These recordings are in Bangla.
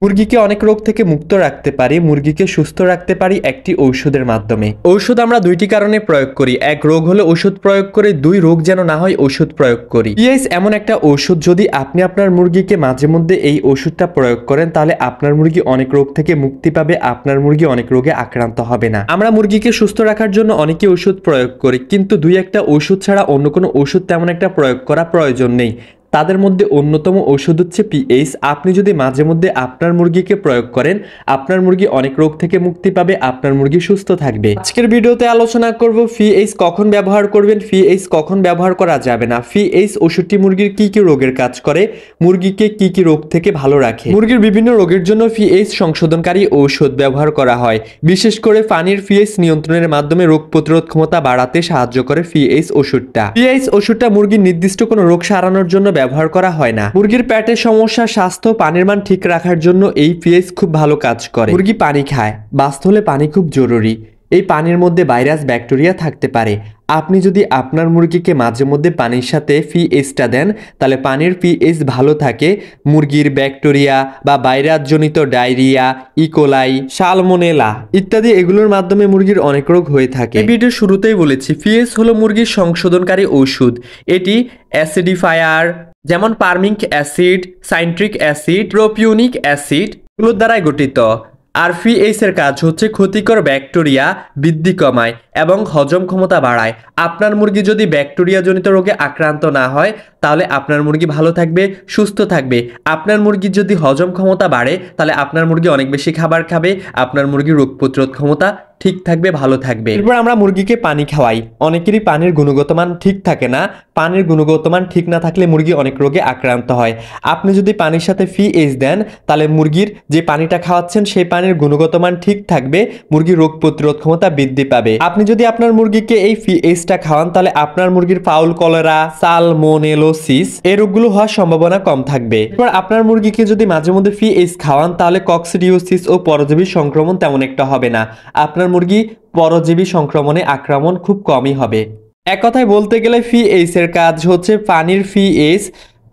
মুরগিকে অনেক রোগ থেকে মুক্ত রাখতে পারি, মুরগিকে সুস্থ রাখতে পারি একটি ঔষধের মাধ্যমে। ঔষধ আমরা দুইটি কারণে প্রয়োগ করি। এক, রোগ হলে ওষুধ প্রয়োগ করে। দুই, রোগ যেন না হয় ওষুধ প্রয়োগ করি। পিএইচ এমন একটা ওষুধ, যদি আপনি আপনার মুরগিকে মাঝে মধ্যে এই ওষুধটা প্রয়োগ করেন তাহলে আপনার মুরগি অনেক রোগ থেকে মুক্তি পাবে, আপনার মুরগি অনেক রোগে আক্রান্ত হবে না। আমরা মুরগিকে সুস্থ রাখার জন্য অনেকে ওষুধ প্রয়োগ করি, কিন্তু দুই একটা ওষুধ ছাড়া অন্য কোনো ওষুধ তেমন একটা প্রয়োগ করা প্রয়োজন নেই। তাদের মধ্যে অন্যতম ওষুধ হচ্ছে পিএইচ। আপনি যদি মাঝে মধ্যে আপনার মুরগিকে প্রয়োগ করেন, আপনার মুরগি অনেক রোগ থেকে মুক্তি পাবে, আপনার মুরগি সুস্থ থাকবে। আজকের ভিডিওতে আলোচনা করব পিএইচ কখন ব্যবহার করবেন, পিএইচ কখন ব্যবহার করা যাবে না, পিএইচ ওষুধটি মুরগির কি কি রোগের কাজ করে, মুরগিকে কি কি রোগ থেকে ভালো রাখে। মুরগির বিভিন্ন রোগের জন্য পিএইচ সংশোধনকারী ঔষধ ব্যবহার করা হয়। বিশেষ করে পানির পিএইচ নিয়ন্ত্রণের মাধ্যমে রোগ প্রতিরোধ ক্ষমতা বাড়াতে সাহায্য করে পিএইচ ওষুধটা। পিএইচ ওষুধটা মুরগির নির্দিষ্ট কোনো রোগ সারানোর জন্য ব্যবহার করা হয় না। মুরগির পেটের সমস্যা, স্বাস্থ্য, পানির মান ঠিক রাখার জন্য এই পিএইচ খুব ভালো কাজ করে। মুরগি পানি খায়, বাঁচতে হলে পানি খুব জরুরি। এই পানির মধ্যে ভাইরাস, ব্যাকটেরিয়া থাকতে পারে। আপনি যদি আপনার মুরগিকে মাঝে মধ্যে পানির সাথে পিএইচটা দেন তাহলে পানির পিএইচ ভালো থাকে। মুরগির ব্যাকটেরিয়া বা ভাইরাসজনিত ডায়রিয়া, ইকোলাই, সালমোনেলা ইত্যাদি এগুলোর মাধ্যমে মুরগির অনেক রোগ হয়ে থাকে। এই ভিডিওর শুরুতেই বলেছি পিএইচ হলো মুরগির সংশোধনকারী ঔষধ। এটি অ্যাসিডিফায়ার যেমন formic acid, citric acid, propionic acid এগুলোর দ্বারাই গঠিত। আর পিএইচ এর কাজ হচ্ছে ক্ষতিকর ব্যাকটেরিয়া বৃদ্ধি কমায় এবং হজম ক্ষমতা বাড়ায়। আপনার মুরগি যদি ব্যাকটেরিয়া জনিত রোগে আক্রান্ত না হয় তাহলে আপনার মুরগি ভালো থাকবে, সুস্থ থাকবে। আপনার মুরগির যদি হজম ক্ষমতা বাড়ে তাহলে আপনার মুরগি অনেক বেশি খাবার খাবে, আপনার মুরগির রোগ প্রতিরোধ ক্ষমতা ঠিক থাকবে, ভালো থাকবে। এরপর আমরা মুরগিকে পানি খাওয়াই। অনেকেরই পানির গুণগত মান ঠিক থাকে না। পানির গুণগত মান ঠিক না থাকলে মুরগি অনেক রোগে আক্রান্ত হয়। আপনি যদি পানির সাথে পিএইচ দেন তাহলে মুরগির যে পানিটা খাওয়াচ্ছেন সেই পানির গুণগত মান ঠিক থাকবে, মুরগির রোগ প্রতিরোধ ক্ষমতা বৃদ্ধি পাবে। আপনি যদি আপনার মুরগিকে এই পিএইচটা খাওয়ান তাহলে আপনার মুরগির ফাউল কলেরা, সালমোনেলোসিস এই রোগগুলো হওয়ার সম্ভাবনা কম থাকবে। এরপর আপনার মুরগিকে যদি মাঝে মধ্যে পিএইচ খাওয়ান তাহলে কক্সিডিওসিস ও পরজীবী সংক্রমণ তেমন একটা হবে না। আপনার মুরগি পরজীবী সংক্রমণে আক্রমণ খুব কমই হবে। এক কথায় বলতে গেলে পিএইচ এর কাজ হচ্ছে পানির পিএইচ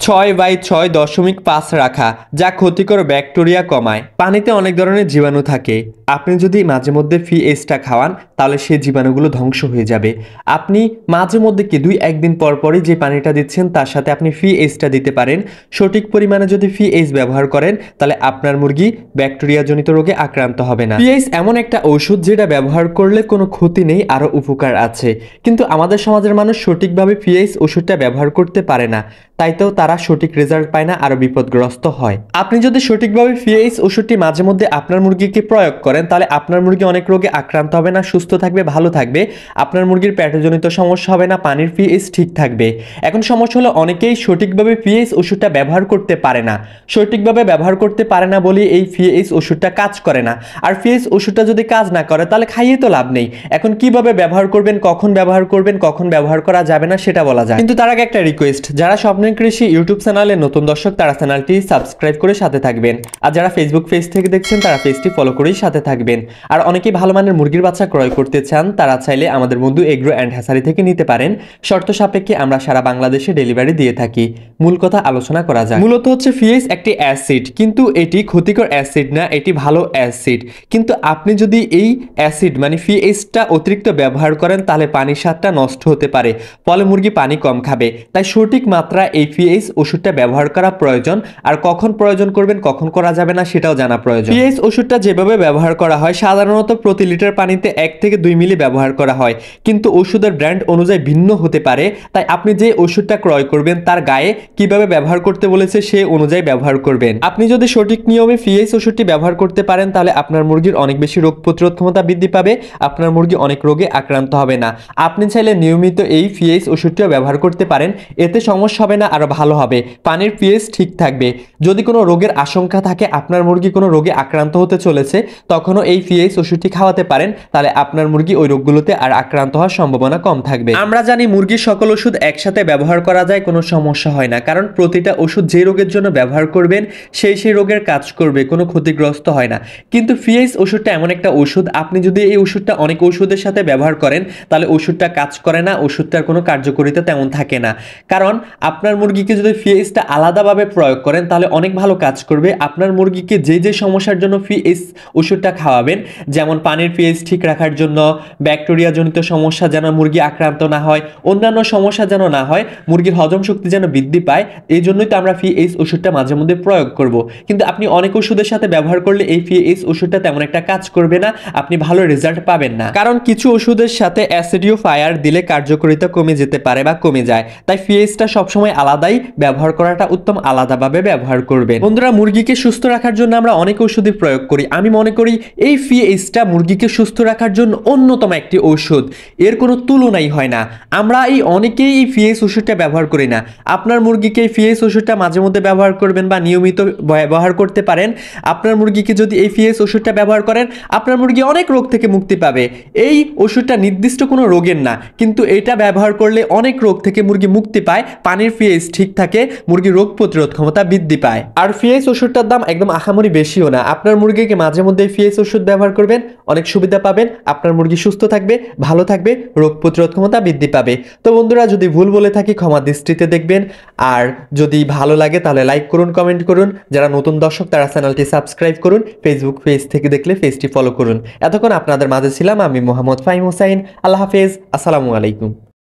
6/6.5 রাখা, যা ক্ষতিকর ব্যাকটেরিয়া কমায়। পানিতে অনেক ধরনের জীবাণু থাকে। আপনি যদি মাঝে মধ্যে পিএইচটা খাওয়ান তাহলে সেই জীবাণুগুলো ধ্বংস হয়ে যাবে। আপনি মাঝে মধ্যে কি 2-1 দিন পর পরই যে পানিটা দিচ্ছেন তার সাথে আপনি পিএইচটা দিতে পারেন। সঠিক পরিমাণে যদি পিএইচ ব্যবহার করেন তাহলে আপনার মুরগি ব্যাকটেরিয়া জনিত রোগে আক্রান্ত হবে না। পিএইচ এমন একটা ওষুধ যেটা ব্যবহার করলে কোনো ক্ষতি নেই, আরো উপকার আছে। কিন্তু আমাদের সমাজের মানুষ সঠিকভাবে পিএইচ ওষুধটা ব্যবহার করতে পারে না, তাই তো তারা সঠিক রেজাল্ট পায় না, আরো বিপদগ্রস্ত হয়। আপনি যদি সঠিকভাবে পিএইচ ওষুধটি মাঝে মধ্যে আপনার মুরগিকে প্রয়োগ করেন তাহলে আপনার মুরগি অনেক রোগে আক্রান্ত হবে না, সুস্থ থাকবে, ভালো থাকবে। আপনার মুরগির পেটজনিত সমস্যা হবে না, পানির পিএইচ ঠিক থাকবে। এখন সমস্যা হলো অনেকেই সঠিকভাবে পিএইচ ওষুধটা ব্যবহার করতে পারে না। সঠিকভাবে ব্যবহার করতে পারে না বলে এই পিএইচ ওষুধটা কাজ করে না। আর পিএইচ ওষুধটা যদি কাজ না করে তাহলে খাইয়ে তো লাভ নেই। এখন কিভাবে ব্যবহার করবেন, কখন ব্যবহার করবেন, কখন ব্যবহার করা যাবে না সেটা বলা যায়। কিন্তু তার আগে একটা রিকোয়েস্ট, যারা স্বপ্নের কৃষি ইউটিউব চ্যানেলে নতুন দর্শক তারা চ্যানেলটি সাবস্ক্রাইব করে সাথে থাকবেন। আর যারা ফেসবুক পেজ থেকে দেখছেন তারা পেজটি ফলো করেই সাথে থাকবেন। আর অনেকেই ভালো মানের মুরগির বাচ্চা ক্রয় করতে চান, তারা চাইলে আমাদের বন্ধু এগ্রো অ্যান্ড হ্যাচারি থেকে নিতে পারেন। শর্ত সাপেক্ষে আমরা সারা বাংলাদেশে ডেলিভারি দিয়ে থাকি। মূল কথা আলোচনা করা যায়। মূলত হচ্ছে পিএইচ একটি অ্যাসিড, কিন্তু এটি ক্ষতিকর অ্যাসিড না, এটি ভালো অ্যাসিড। কিন্তু আপনি যদি এই অ্যাসিড মানে পিএইচটা অতিরিক্ত ব্যবহার করেন তাহলে পানির স্বাদটা নষ্ট হতে পারে, ফলে মুরগি পানি কম খাবে। তাই সঠিক মাত্রা এই পিএইচ ওষুধটা ব্যবহার করা প্রয়োজন। আর কখন প্রয়োজন করবেন, কখন করা যাবে না সেটাও জানা প্রয়োজন। পিএইচ ওষুধটা যেভাবে ব্যবহার করা হয় সাধারণত প্রতি লিটার পানিতে 1 থেকে 2 মিলি ব্যবহার করা হয়, কিন্তু ওষুধের ব্র্যান্ড অনুযায়ী ভিন্ন হতে পারে। তাই আপনি যে ওষুধটা ক্রয় করবেন তার গায়ে কিভাবে ব্যবহার করতে বলেছে সে অনুযায়ী ব্যবহার করবেন। আপনি যদি সঠিক নিয়মে পিএইচ ওষুধটি ব্যবহার করতে পারেন তাহলে আপনার মুরগির অনেক বেশি রোগ প্রতিরোধ ক্ষমতা বৃদ্ধি পাবে, আপনার মুরগি অনেক রোগে আক্রান্ত হবে না। আপনি চাইলে নিয়মিত এই পিএইচ ওষুধটিও ব্যবহার করতে পারেন, এতে সমস্যা হবে না, আরো ভালো হবে। পানির পিএইচ ঠিক থাকবে। যদি কোনো রোগের আশঙ্কা থাকে, আপনার মুরগি কোনো রোগে আক্রান্ত হতে চলেছে, তখনও এই পিএইচ ওষুধটি খাওয়াতে পারেন, তাহলে আপনার মুরগি ওই রোগগুলোতে আর আক্রান্ত হওয়ার সম্ভাবনা কম থাকবে। আমরা জানি মুরগির সকল ওষুধ একসাথে ব্যবহার করা যায়, কোনো সমস্যা হয় না, কারণ প্রতিটা ওষুধ যে রোগের জন্য ব্যবহার করবেন সেই রোগের কাজ করবে, কোনো ক্ষতিগ্রস্ত হয় না। কিন্তু পিএইচ ওষুধটা এমন একটা ওষুধ, আপনি যদি এই ওষুধটা অনেক ওষুধের সাথে ব্যবহার করেন তাহলে ওষুধটা কাজ করে না, ওষুধটার কোনো কার্যকারিতা তেমন থাকে না। কারণ আপনার মুরগিকে যদি পিএইচটা আলাদাভাবে প্রয়োগ করেন তাহলে অনেক ভালো কাজ করবে। আপনার মুরগিকে যে যে সমস্যার জন্য পিএইচ ওষুধটা খাওয়াবেন, যেমন পানির পিএইচ ঠিক রাখার জন্য, ব্যাকটেরিয়াজনিত সমস্যা যেন মুরগি আক্রান্ত না হয়, অন্যান্য সমস্যা যেন না হয়, মুরগির হজম শক্তি যেন বৃদ্ধি পায়, এই জন্যই তো আমরা পিএইচ ওষুধটা মাঝে মধ্যে প্রয়োগ করব। কিন্তু আপনি অনেক ওষুধের সাথে ব্যবহার করলে এই পিএইচ ওষুধটা তেমন একটা কাজ করবে না, আপনি ভালো রেজাল্ট পাবেন না। কারণ কিছু ওষুধের সাথে অ্যাসিডিফায়ার দিলে কার্যকারিতা কমে যেতে পারে বা কমে যায়, তাই পিএইচটা সবসময় আলাদাই ব্যবহার করাটা উত্তম, আলাদাভাবে ব্যবহার করবেন। বন্ধুরা, মুরগিকে সুস্থ রাখার জন্য আমরা অনেক ওষুধই প্রয়োগ করি। আমি মনে করি এই পিএইচটা মুরগিকে সুস্থ রাখার জন্য অন্যতম একটি ঔষধ, এর কোনো তুলনাই হয় না। আমরা অনেকেই এই পিএইচ ওষুধটা ব্যবহার করি না। আপনার মুরগিকে এই পিএইচ ওষুধটা মাঝে মধ্যে ব্যবহার করবেন বা নিয়মিত ব্যবহার করতে পারেন। আপনার মুরগিকে যদি এই পিএইচ ওষুধটা ব্যবহার করেন, আপনার মুরগি অনেক রোগ থেকে মুক্তি পাবে। এই ওষুধটা নির্দিষ্ট কোনো রোগের না, কিন্তু এটা ব্যবহার করলে অনেক রোগ থেকে মুরগি মুক্তি পায়, পানির পিএইচ ঠিক থাকে, মুরগির রোগ প্রতিরোধ ক্ষমতা বৃদ্ধি পায়। আর পিএইচ ওষুধটার দাম একদম আহামরি বেশিও না। আপনার মুরগিকে মাঝে মধ্যে পিএইচ ওষুধ ব্যবহার করবেন, অনেক সুবিধা পাবেন, আপনার মুরগি সুস্থ থাকবে, ভালো থাকবে, রোগ প্রতিরোধ ক্ষমতা বৃদ্ধি পাবে। তো বন্ধুরা, যদি ভুল বলে থাকি ক্ষমা দৃষ্টিতে দেখবেন। আর যদি ভালো লাগে তাহলে লাইক করুন, কমেন্ট করুন। যারা নতুন দর্শক তারা চ্যানেলটি সাবস্ক্রাইব করুন, ফেসবুক পেজ থেকে দেখলে পেজটি ফলো করুন। এতক্ষণ আপনাদের মাঝে ছিলাম আমি মোহাম্মদ ফাহিম হোসাইন। আল্লাহ হাফেজ, আসসালামু আলাইকুম।